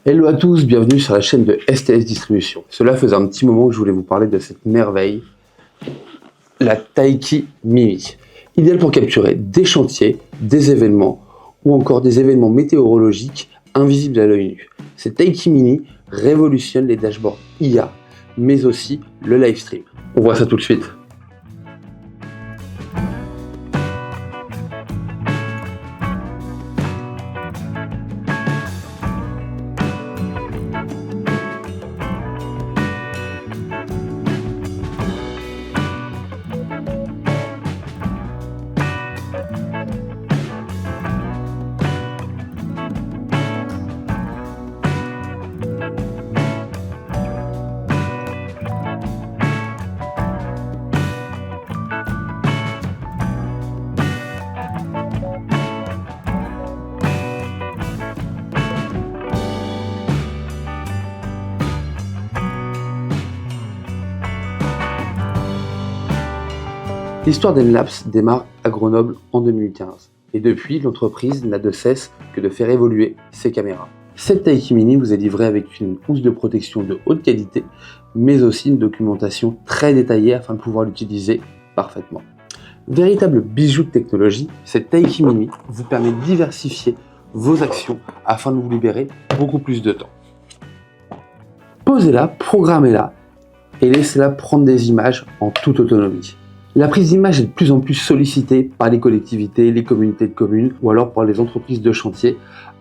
Hello à tous, bienvenue sur la chaîne de STS Distribution. Cela faisait un petit moment que je voulais vous parler de cette merveille, la Taiki Mini. Idéal pour capturer des chantiers, des événements ou encore des événements météorologiques invisibles à l'œil nu. Cette Taiki Mini révolutionne les dashboards IA, mais aussi le live stream. On voit ça tout de suite. L'histoire d'Enlabs démarre à Grenoble en 2015 et depuis, l'entreprise n'a de cesse que de faire évoluer ses caméras. Cette Taiki Mini vous est livrée avec une housse de protection de haute qualité, mais aussi une documentation très détaillée afin de pouvoir l'utiliser parfaitement. Véritable bijou de technologie, cette Taiki Mini vous permet de diversifier vos actions afin de vous libérer beaucoup plus de temps. Posez-la, programmez-la et laissez-la prendre des images en toute autonomie. La prise d'image est de plus en plus sollicitée par les collectivités, les communautés de communes ou alors par les entreprises de chantier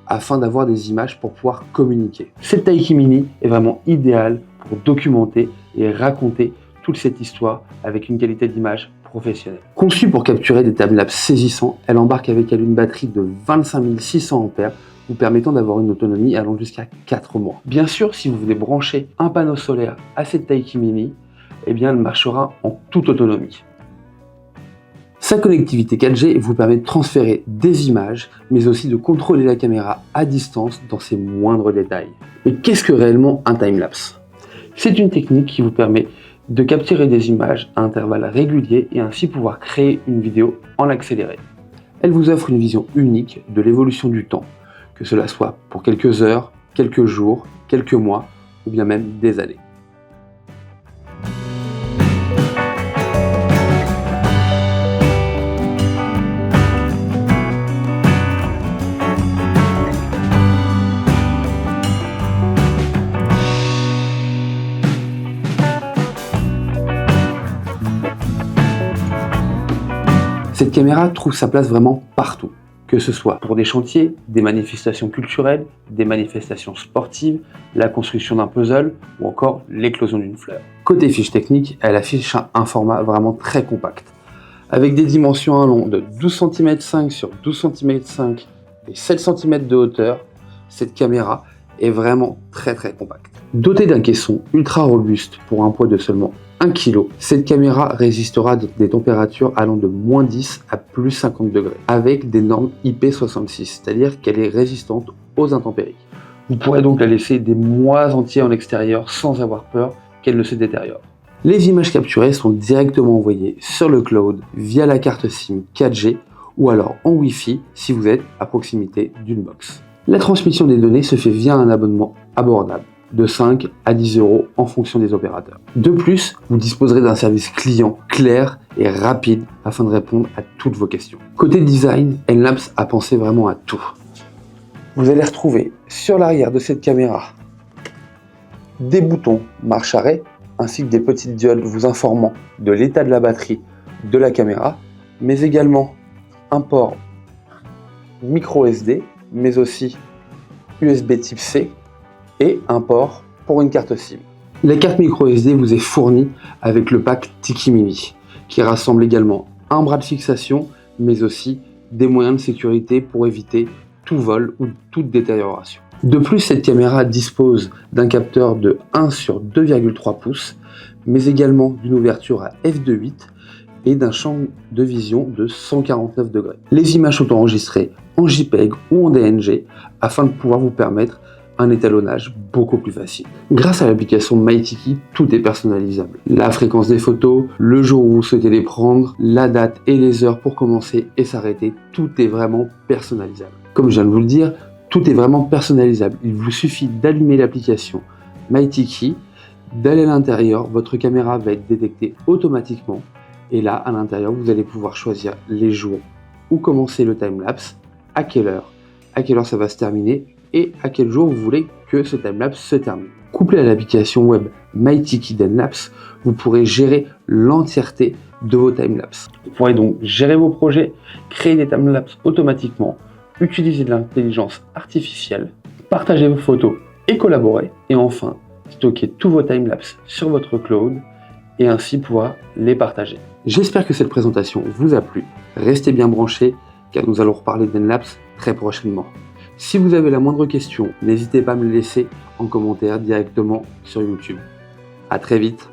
afin d'avoir des images pour pouvoir communiquer. Cette Taiki Mini est vraiment idéale pour documenter et raconter toute cette histoire avec une qualité d'image professionnelle. Conçue pour capturer des timelapses saisissants, elle embarque avec elle une batterie de 25 600 ampères vous permettant d'avoir une autonomie allant jusqu'à 4 mois. Bien sûr, si vous voulez brancher un panneau solaire à cette Taiki Mini, eh bien, elle marchera en toute autonomie. Sa connectivité 4G vous permet de transférer des images, mais aussi de contrôler la caméra à distance dans ses moindres détails. Mais qu'est-ce que réellement un timelapse? C'est une technique qui vous permet de capturer des images à intervalles réguliers et ainsi pouvoir créer une vidéo en accéléré. Elle vous offre une vision unique de l'évolution du temps, que cela soit pour quelques heures, quelques jours, quelques mois ou bien même des années. Cette caméra trouve sa place vraiment partout, que ce soit pour des chantiers, des manifestations culturelles, des manifestations sportives, la construction d'un puzzle ou encore l'éclosion d'une fleur. Côté fiche technique, elle affiche un format vraiment très compact. Avec des dimensions à long de 12 cm 5 sur 12 cm 5 et 7 cm de hauteur, cette caméra est vraiment très compacte. Dotée d'un caisson ultra robuste pour un poids de seulement 1 kg, cette caméra résistera des températures allant de -10 à +50 degrés, avec des normes IP66, c'est-à-dire qu'elle est résistante aux intempéries. Vous pourrez donc la laisser des mois entiers en extérieur sans avoir peur qu'elle ne se détériore. Les images capturées sont directement envoyées sur le cloud via la carte SIM 4G ou alors en Wi-Fi si vous êtes à proximité d'une box. La transmission des données se fait via un abonnement abordable de 5 à 10 € en fonction des opérateurs. De plus, vous disposerez d'un service client clair et rapide afin de répondre à toutes vos questions. Côté design, Enlabs a pensé vraiment à tout. Vous allez retrouver sur l'arrière de cette caméra des boutons marche-arrêt ainsi que des petites diodes vous informant de l'état de la batterie de la caméra, mais également un port micro SD, mais aussi USB type C et un port pour une carte SIM. La carte micro SD vous est fournie avec le pack Taiki Mini, qui rassemble également un bras de fixation, mais aussi des moyens de sécurité pour éviter tout vol ou toute détérioration. De plus, cette caméra dispose d'un capteur de 1 sur 2,3 pouces, mais également d'une ouverture à f2.8 et d'un champ de vision de 149 degrés. Les images sont enregistrées en JPEG ou en DNG afin de pouvoir vous permettre un étalonnage beaucoup plus facile. Grâce à l'application MyTaiki, tout est personnalisable. La fréquence des photos, le jour où vous souhaitez les prendre, la date et les heures pour commencer et s'arrêter, tout est vraiment personnalisable. Comme je viens de vous le dire, Tout est vraiment personnalisable. Il vous suffit d'allumer l'application MyTiki, d'aller à l'intérieur, votre caméra va être détectée automatiquement. Et là, à l'intérieur, vous allez pouvoir choisir les jours où commencer le timelapse, à quelle heure ça va se terminer et à quel jour vous voulez que ce timelapse se termine. Couplé à l'application web MyTiki Timelapse, vous pourrez gérer l'entièreté de vos timelapses. Vous pourrez donc gérer vos projets, créer des timelapses automatiquement, utiliser de l'intelligence artificielle, partager vos photos et collaborer. Et enfin, stocker tous vos timelapses sur votre cloud et ainsi pouvoir les partager. J'espère que cette présentation vous a plu. Restez bien branchés car nous allons reparler d'Enlapse très prochainement. Si vous avez la moindre question, n'hésitez pas à me le laisser en commentaire directement sur YouTube. À très vite.